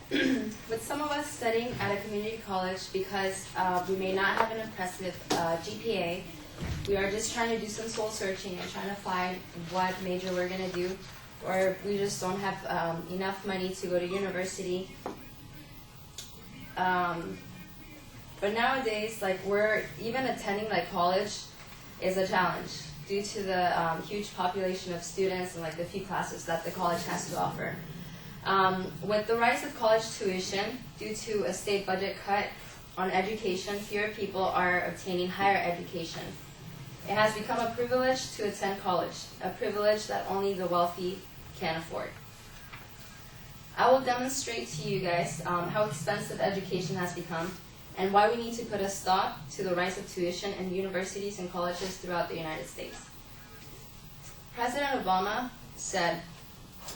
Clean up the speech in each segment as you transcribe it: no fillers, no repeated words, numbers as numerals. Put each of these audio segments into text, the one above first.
With some of us studying at a community college because we may not have an impressive GPA, we are just trying to do some soul searching and trying to find what major we're going to do, or we just don't have enough money to go to university. But nowadays, like, we're even attending like college is a challenge due to the huge population of students and like the few classes that the college has to offer. With the rise of college tuition, due to a state budget cut on education, fewer people are obtaining higher education. It has become a privilege to attend college, a privilege that only the wealthy can afford. I will demonstrate to you guys how expensive education has become and why we need to put a stop to the rise of tuition in universities and colleges throughout the United States. President Obama said,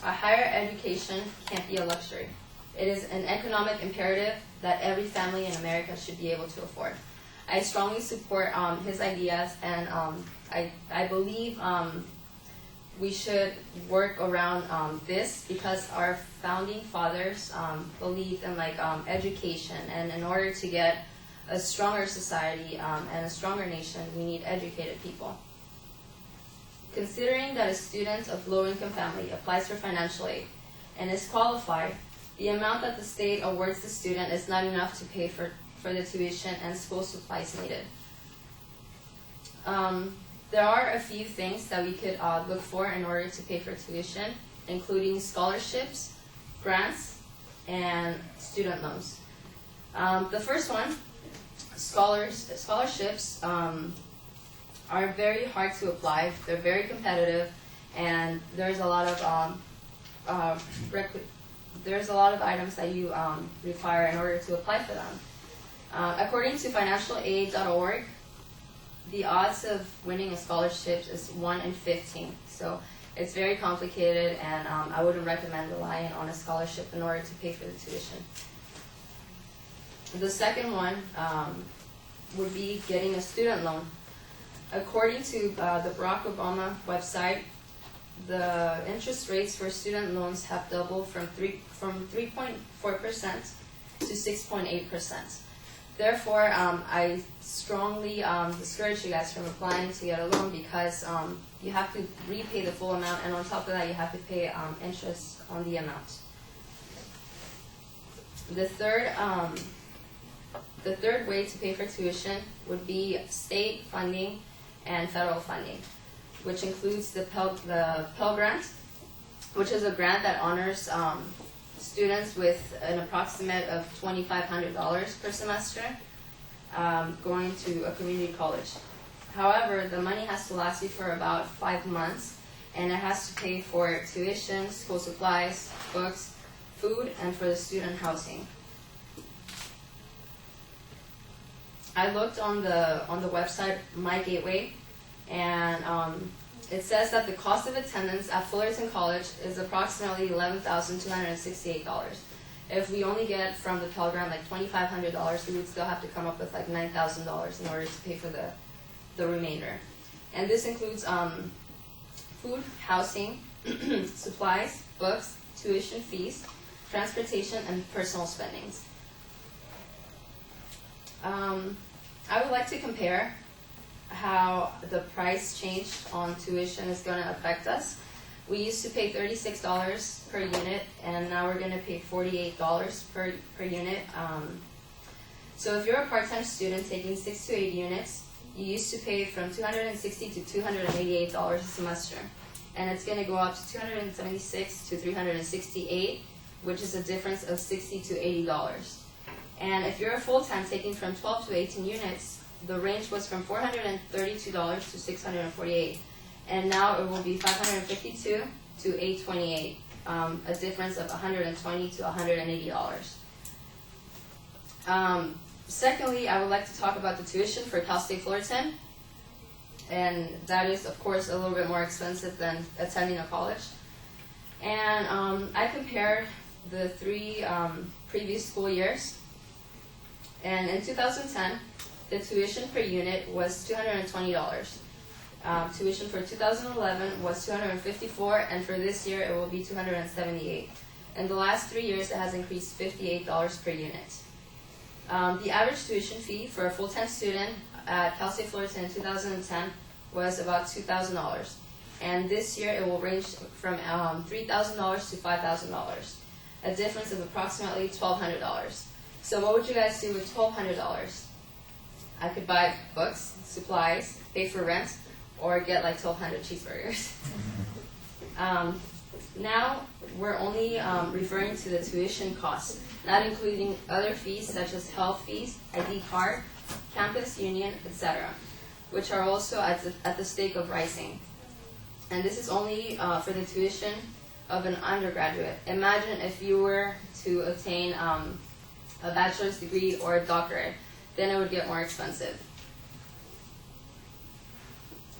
"A higher education can't be a luxury. It is an economic imperative that every family in America should be able to afford." I strongly support his ideas, and I believe we should work around this because our founding fathers believed in education, and in order to get a stronger society and a stronger nation, we need educated people. Considering that a student of low-income family applies for financial aid and is qualified, the amount that the state awards the student is not enough to pay for the tuition and school supplies needed. There are a few things that we could look for in order to pay for tuition, including scholarships, grants, and student loans. The first one, scholarships are very hard to apply. They're very competitive, and there's a lot of items that you require in order to apply for them. According to financialaid.org, the odds of winning a scholarship is 1 in 15. So it's very complicated, and I wouldn't recommend relying on a scholarship in order to pay for the tuition. The second one would be getting a student loan. According to the Barack Obama website, the interest rates for student loans have doubled from 3.4% to 6.8%. Therefore, I strongly discourage you guys from applying to get a loan because you have to repay the full amount, and on top of that, you have to pay interest on the amount. The third way to pay for tuition would be state funding and federal funding, which includes the Pell Grant, which is a grant that honors students with an approximate of $2,500 per semester going to a community college. However, the money has to last you for about 5 months, and it has to pay for tuition, school supplies, books, food, and for the student housing. I looked on the website My Gateway, and it says that the cost of attendance at Fullerton College is approximately $11,268. If we only get from the Pell Grant like $2,500, we would still have to come up with like $9,000 in order to pay for the remainder. And this includes food, housing, supplies, books, tuition fees, transportation, and personal spendings. I would like to compare how the price change on tuition is going to affect us. We used to pay $36 per unit, and now we're going to pay $48 per unit. So if you're a part-time student taking 6 to 8 units, you used to pay from $260 to $288 a semester, and it's going to go up to $276 to $368, which is a difference of $60 to $80. And if you're a full-time taking from 12 to 18 units, the range was from $432 to $648, and now it will be $552 to $828, a difference of $120 to $180. Secondly, I would like to talk about the tuition for Cal State Fullerton, and that is, of course, a little bit more expensive than attending a college. And I compared the 3 previous school years, and in 2010, the tuition per unit was $220. Tuition for 2011 was $254, and for this year it will be $278. In the last 3 years, it has increased $58 per unit. The average tuition fee for a full-time student at Cal State Fullerton in 2010 was about $2,000. And this year, it will range from $3,000 to $5,000, a difference of approximately $1,200. So what would you guys do with $1,200? I could buy books, supplies, pay for rent, or get like 1,200 cheeseburgers. Now, we're only referring to the tuition costs, not including other fees such as health fees, ID card, campus union, etc., which are also at the stake of rising. And this is only for the tuition of an undergraduate. Imagine if you were to obtain a bachelor's degree or a doctorate, then it would get more expensive.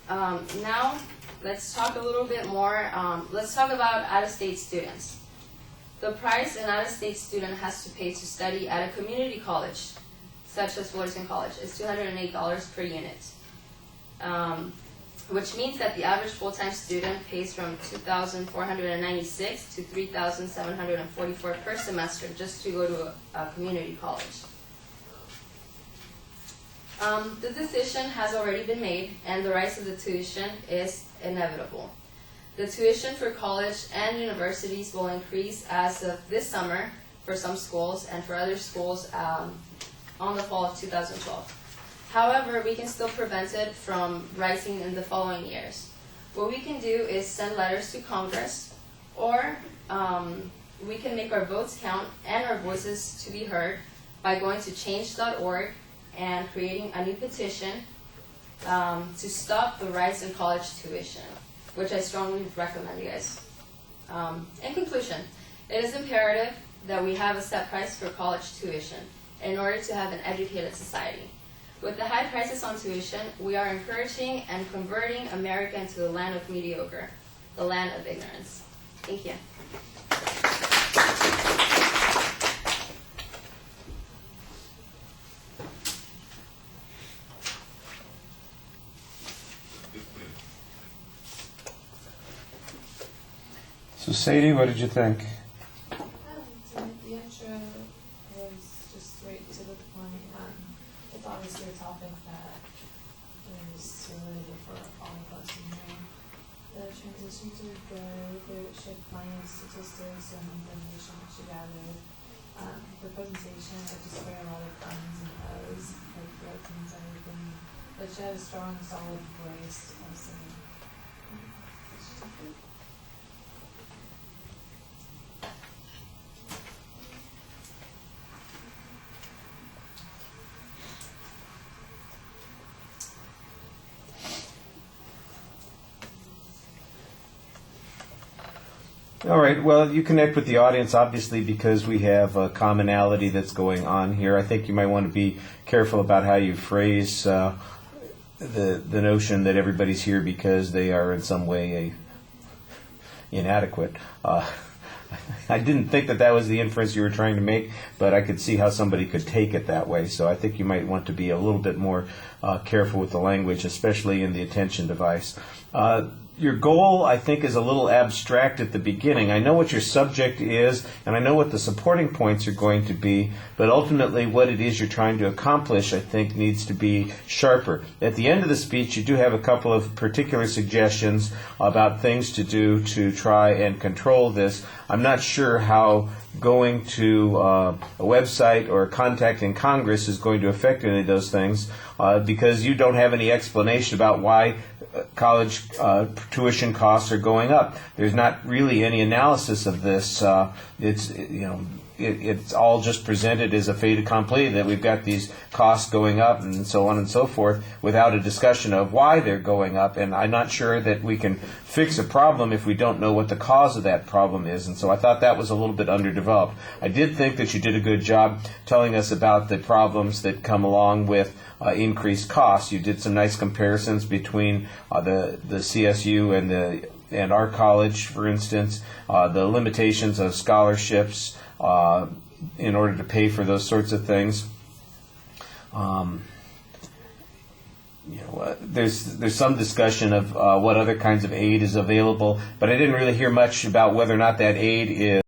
Now, let's talk a little bit more. Let's talk about out-of-state students. The price an out-of-state student has to pay to study at a community college, such as Fullerton College, is $208 per unit, which means that the average full-time student pays from $2,496 to $3,744 per semester just to go to a community college. The decision has already been made, and the rise of the tuition is inevitable. The tuition for college and universities will increase as of this summer for some schools and for other schools on the fall of 2012. However, we can still prevent it from rising in the following years. What we can do is send letters to Congress, or we can make our votes count and our voices to be heard by going to change.org and creating a new petition to stop the rise in college tuition, which I strongly recommend you guys. In conclusion, it is imperative that we have a set price for college tuition in order to have an educated society. With the high prices on tuition, we are encouraging and converting America into the land of mediocre, the land of ignorance. Thank you. So Sadie, what did you think? The intro was just straight to the point. It's obviously a topic that is related for all of us in here. The transitions are good. They should find statistics and information that she gathered. The presentation, I just heard a lot of ums and ohs, like what means everything. But she had a strong, solid voice also. All right, well, you connect with the audience, obviously, because we have a commonality that's going on here. I think you might want to be careful about how you phrase the notion that everybody's here because they are in some way inadequate. I didn't think that was the inference you were trying to make, but I could see how somebody could take it that way. So I think you might want to be a little bit more careful with the language, especially in the attention device. Your goal, I think, is a little abstract at the beginning. I know what your subject is, and I know what the supporting points are going to be, but ultimately what it is you're trying to accomplish, I think, needs to be sharper. At the end of the speech, you do have a couple of particular suggestions about things to do to try and control this. I'm not sure how going to a website or contacting Congress is going to affect any of those things because you don't have any explanation about why college tuition costs are going up. There's not really any analysis of this. It's all just presented as a fait accompli that we've got these costs going up and so on and so forth without a discussion of why they're going up. And I'm not sure that we can fix a problem if we don't know what the cause of that problem is. And so I thought that was a little bit underdeveloped. I did think that you did a good job telling us about the problems that come along with increased costs. You did some nice comparisons between the CSU and our college, for instance, the limitations of scholarships in order to pay for those sorts of things. There's some discussion of what other kinds of aid is available, but I didn't really hear much about whether or not that aid is